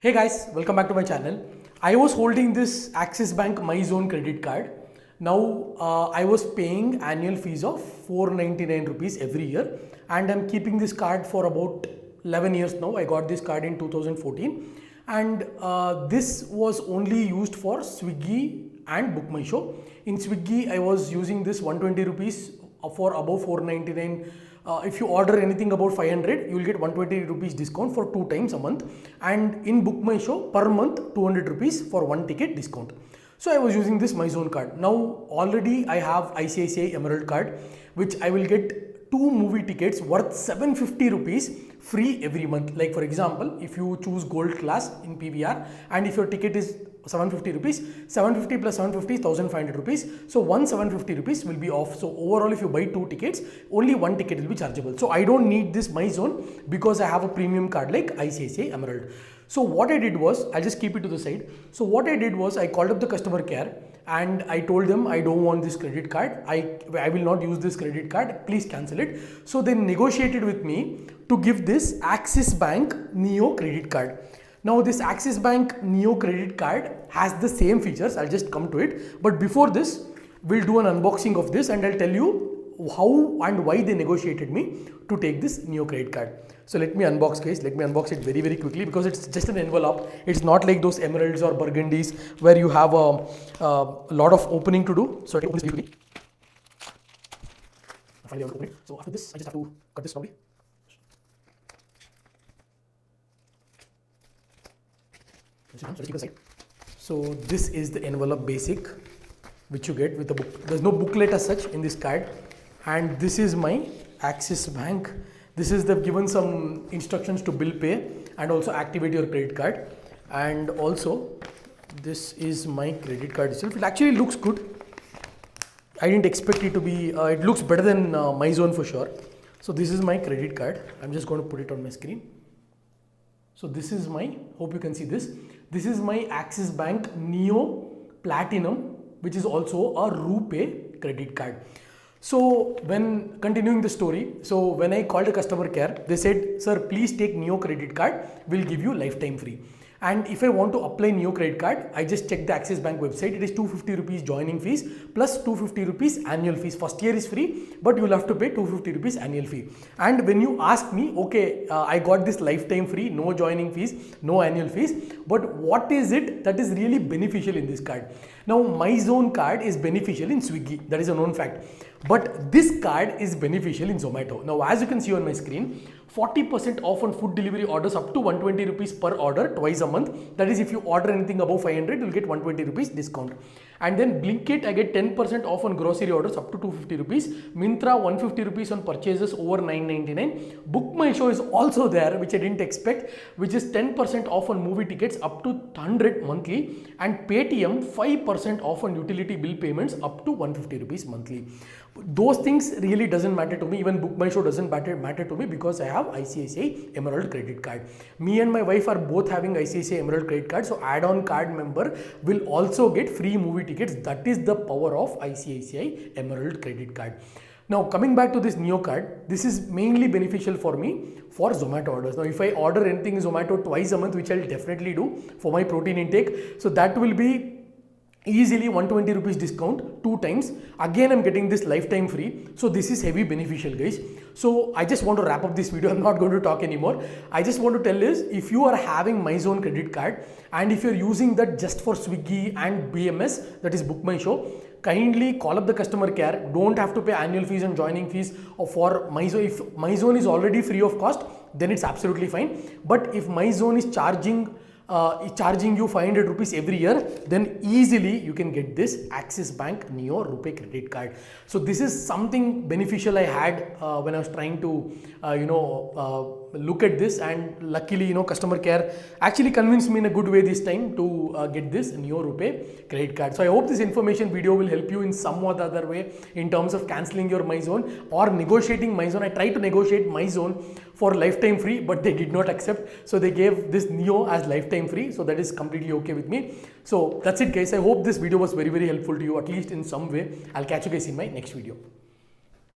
Hey guys, welcome back to my channel. I was holding this Axis Bank MyZone credit card. Now I was paying annual fees of 499 rupees every year, and I'm keeping this card for about 11 years now. I got this card in 2014, and this was only used for Swiggy and Book My Show. In Swiggy, I was using this 120 rupees for above 499. If you order anything about 500, you will get 120 rupees discount for 2 times a month, and in Book My Show per month 200 rupees for 1 ticket discount. So I was using this MyZone card. Now already I have ICICI Emerald card, which I will get 2 movie tickets worth 750 rupees free every month. Like for example, if you choose gold class in PVR and if your ticket is 750 rupees, 750 plus 750 is 1500 rupees. So 750 rupees will be off. So overall, if you buy 2 tickets, only 1 ticket will be chargeable. So I don't need this MyZone because I have a premium card like ICICI Emerald. So what I did was, I'll just keep it to the side. So what I did was I called up the customer care and I told them I don't want this credit card. I will not use this credit card. Please cancel it. So they negotiated with me to give this Axis Bank Neo credit card. Now this Axis Bank Neo credit card has the same features. I'll just come to it. But before this, we'll do an unboxing of this and I'll tell you how and why they negotiated me to take this Neo credit card. So let me unbox, guys. Let me unbox it very quickly because it's just an envelope. It's not like those emeralds or burgundies where you have a lot of opening to do. So I can open this quickly. Finally, I will open it. So after this, I just have to cut this probably. So this is the envelope basic which you get with the book. There's no booklet as such in this card, and this is my Axis Bank. This is they've given some instructions to bill pay and also activate your credit card, and also this is my credit card itself. It actually looks good. I didn't expect it to be. It looks better than MyZone for sure. So this is my credit card. I'm just going to put it on my screen. So this is my, hope you can see this. This is my Axis Bank Neo Platinum, which is also a RuPay credit card. So when continuing the story, so when I called the customer care, they said, sir, please take Neo credit card. We'll give you lifetime free. And if I want to apply Neo credit card, I just check the Axis Bank website. It is 250 rupees joining fees plus 250 rupees annual fees. First year is free, but you will have to pay 250 rupees annual fee. And when you ask me, okay, I got this lifetime free, no joining fees, no annual fees, but what is it that is really beneficial in this card? Now, MyZone card is beneficial in Swiggy. That is a known fact. But this card is beneficial in Zomato. Now, as you can see on my screen, 40% off on food delivery orders up to 120 rupees per order twice a month. That is, if you order anything above 500, you'll get 120 rupees discount. And then Blinkit, I get 10% off on grocery orders up to 250 rupees. Mintra, 150 rupees on purchases over 999. Book My Show is also there, which I didn't expect, which is 10% off on movie tickets up to 100 monthly. And Paytm, 5% off on utility bill payments up to 150 rupees monthly. Those things really doesn't matter to me. Even Book My Show doesn't matter to me because I have ICICI Emerald credit card. Me and my wife are both having ICICI Emerald credit card. So add-on card member will also get free movie tickets. That is the power of ICICI Emerald credit card. Now coming back to this Neo card, this is mainly beneficial for me for Zomato orders. Now if I order anything in Zomato twice a month, which I'll definitely do for my protein intake, so that will be easily 120 rupees discount 2 times. Again, I'm getting this lifetime free. So this is heavy beneficial, guys. So I just want to wrap up this video. I'm not going to talk anymore. I just want to tell is, if you are having MyZone credit card and if you're using that just for Swiggy and BMS, that is Book My Show, kindly call up the customer care. Don't have to pay annual fees and joining fees for MyZone. If MyZone is already free of cost, then it's absolutely fine. But if MyZone is charging you 500 rupees every year, then easily you can get this Axis Bank Neo RuPay credit card. So this is something beneficial I had when I was trying to look at this, and luckily customer care actually convinced me in a good way this time to get this Neo RuPay credit card. So I hope this information video will help you in some or the other way in terms of cancelling your MyZone or negotiating MyZone. I tried to negotiate MyZone for lifetime free, but they did not accept. So they gave this Neo as lifetime free. So that is completely okay with me. So that's it, guys. I hope this video was very helpful to you, at least in some way. I'll catch you guys in my next video.